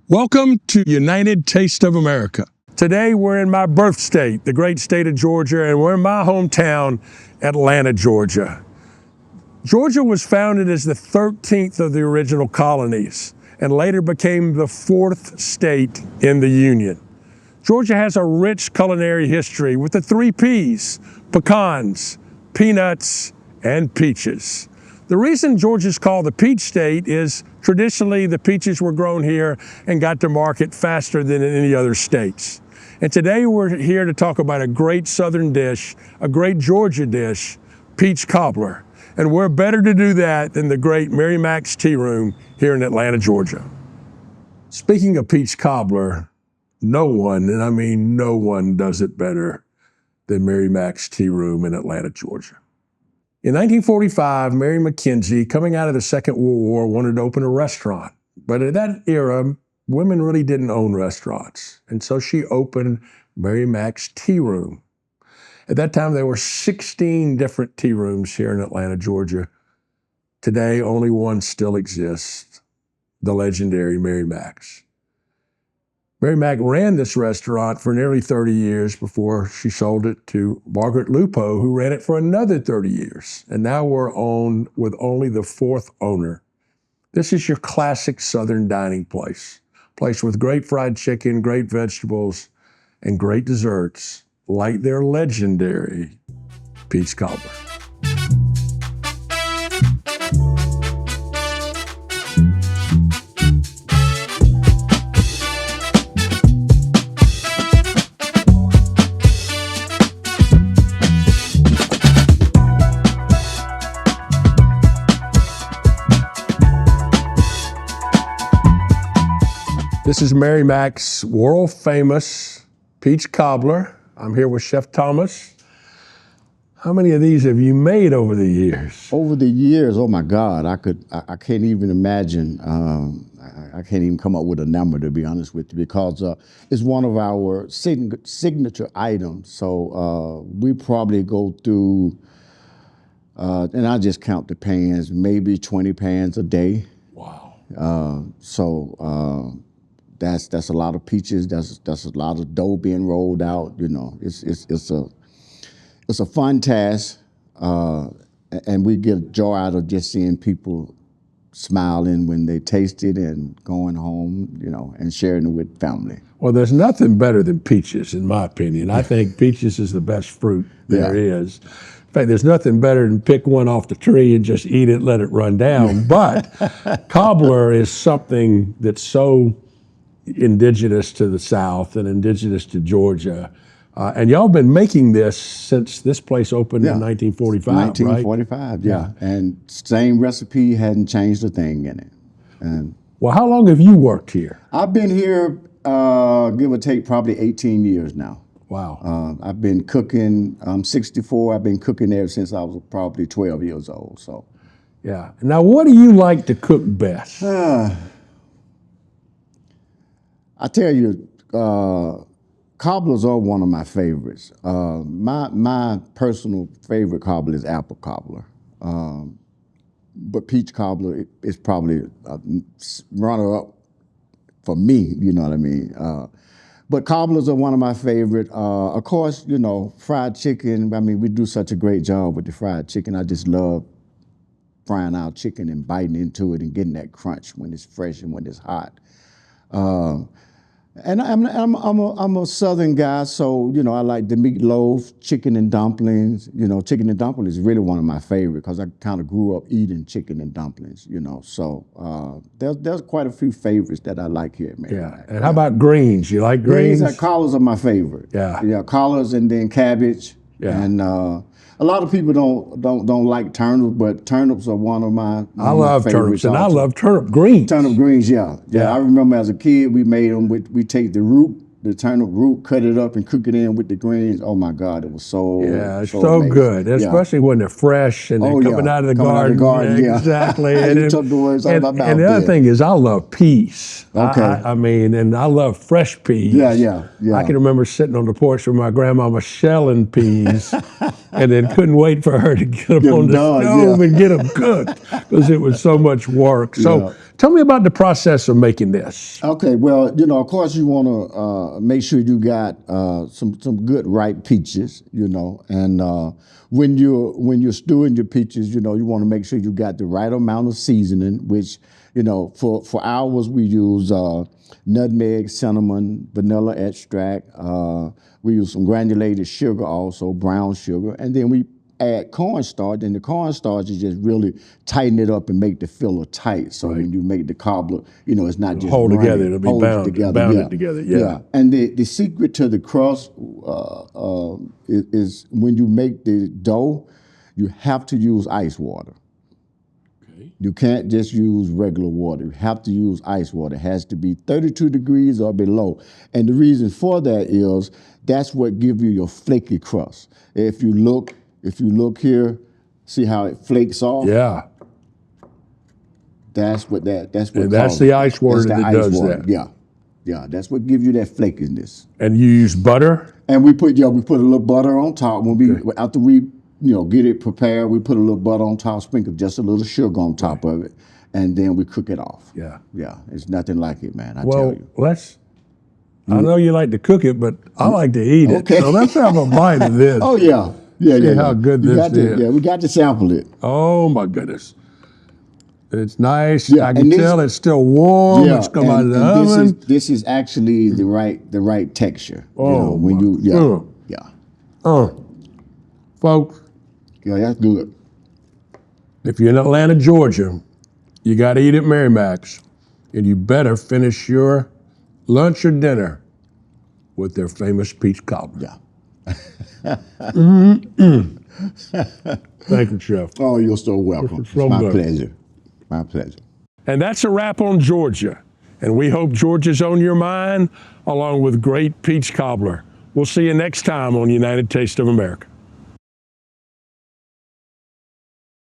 Welcome to United Taste of America. Today we're in my birth state, the great state of Georgia, and we're in my hometown, Atlanta, Georgia. Georgia was founded as the 13th of the original colonies and later became the 4th state in the Union. Georgia has a rich culinary history with the 3 Ps: pecans, peanuts, and peaches. The reason Georgia's called the Peach State is traditionally the peaches were grown here and got to market faster than in any other states. And today we're here to talk about a great Southern dish, a great Georgia dish, Peach Cobbler. And we're better to do that than the great Mary Mac's Tea Room here in Atlanta, Georgia. Speaking of Peach Cobbler, no one, and I mean no one, does it better than Mary Mac's Tea Room in Atlanta, Georgia. In 1945, Mary McKenzie, coming out of the Second World War, wanted to open a restaurant. But at that era, women really didn't own restaurants. And so she opened Mary Mac's Tea Room. At that time, there were 16 different tea rooms here in Atlanta, Georgia. Today, only one still exists, the legendary Mary Mac's. Mary Mac ran this restaurant for nearly 30 years before she sold it to Margaret Lupo, who ran it for another 30 years. And now we're on with only the 4th owner. This is your classic Southern dining place with great fried chicken, great vegetables, and great desserts, like their legendary Peach Cobbler. This is Mary Mac's world-famous Peach Cobbler. I'm here with Chef Thomas. How many of these have you made over the years? Over the years, oh my God, I can't even imagine. I can't even come up with a number, to be honest with you, because it's one of our signature items. So we probably go through, and I just count the pans, maybe 20 pans a day. Wow. That's a lot of peaches. That's a lot of dough being rolled out. You know, it's a fun task, and we get joy out of just seeing people smiling when they taste it and going home, you know, and sharing it with family. Well, there's nothing better than peaches, in my opinion. I think peaches is the best fruit there is. In fact, there's nothing better than pick one off the tree and just eat it, let it run down. But cobbler is something that's so indigenous to the South and indigenous to Georgia. And y'all been making this since this place opened in 1945, 1945, right? yeah. And same recipe, hadn't changed a thing in it. And well, how long have you worked here? I've been here, give or take, probably 18 years now. Wow. I've been cooking, I'm 64, I've been cooking there since I was probably 12 years old, so. Yeah. Now, what do you like to cook best? I tell you, cobblers are one of my favorites. My personal favorite cobbler is apple cobbler. But peach cobbler is probably a runner-up for me, you know what I mean? But cobblers are one of my favorite. Of course, you know, fried chicken. I mean, we do such a great job with the fried chicken. I just love frying our chicken and biting into it and getting that crunch when it's fresh and when it's hot. And I'm a Southern guy, so you know I like the meatloaf, chicken and dumplings. You know, chicken and dumplings is really one of my favorite because I kind of grew up eating chicken and dumplings. You know, so there's quite a few favorites that I like here, man. Yeah. And how about greens? You like greens? Collards are my favorite. Yeah. Collards and then cabbage. Yeah. And a lot of people don't like turnips, but turnips are one of my I love turnips, and I love turnip greens. Turnip greens, yeah. I remember as a kid, we made them. We take the root, the turnip root, cut it up, and cook it in with the greens. Oh my God, it was so it's so good, especially when they're fresh and they're coming out of the garden. Yeah. Exactly. And you took the words out of my mouth. And the other thing is, I love peas. Okay. I mean, and I love fresh peas. Yeah. I can remember sitting on the porch with my grandmama shelling peas, and then couldn't wait for her to get them on the stove and get them cooked because it was so much work. So Tell me about the process of making this. Okay, well, of course, you want to make sure you got some good ripe peaches, and when you're stewing your peaches, you want to make sure you got the right amount of seasoning, which for ours we use nutmeg, cinnamon, vanilla extract. We use some granulated sugar, also brown sugar, and then we add cornstarch, and the cornstarch is just really tighten it up and make the filler tight. So when you make the cobbler, it's not just Hold running, together, it'll be bounded together. Yeah. And the secret to the crust is when you make the dough, you have to use ice water. Okay. You can't just use regular water. You have to use ice water. It has to be 32 degrees or below. And the reason for that is that's what gives you your flaky crust. If you look here, see how it flakes off? Yeah. That's what that's the ice water that does that. Yeah. Yeah, that's what gives you that flakiness. And you use butter? And we put a little butter on top. After we get it prepared, we put a little butter on top, sprinkle just a little sugar on top of it, and then we cook it off. Yeah. Yeah, it's nothing like it, man, I tell you. I know you like to cook it, but I like to eat it. Okay. So let's have a bite of this. Oh, yeah. See how good this is. Yeah, we got to sample it. Oh, my goodness. It's nice. Yeah, I can tell it's still warm. It's come out of the oven. This is actually the right texture. Oh, folks. Yeah, that's good. If you're in Atlanta, Georgia, you got to eat at Mary Mac's, and you better finish your lunch or dinner with their famous peach cobbler. Yeah. Thank you, Chef. Oh, you're so welcome. It's so my good. pleasure. My pleasure. And that's a wrap on Georgia. And we hope Georgia's on your mind, along with great peach cobbler. We'll see you next time on United Taste of America.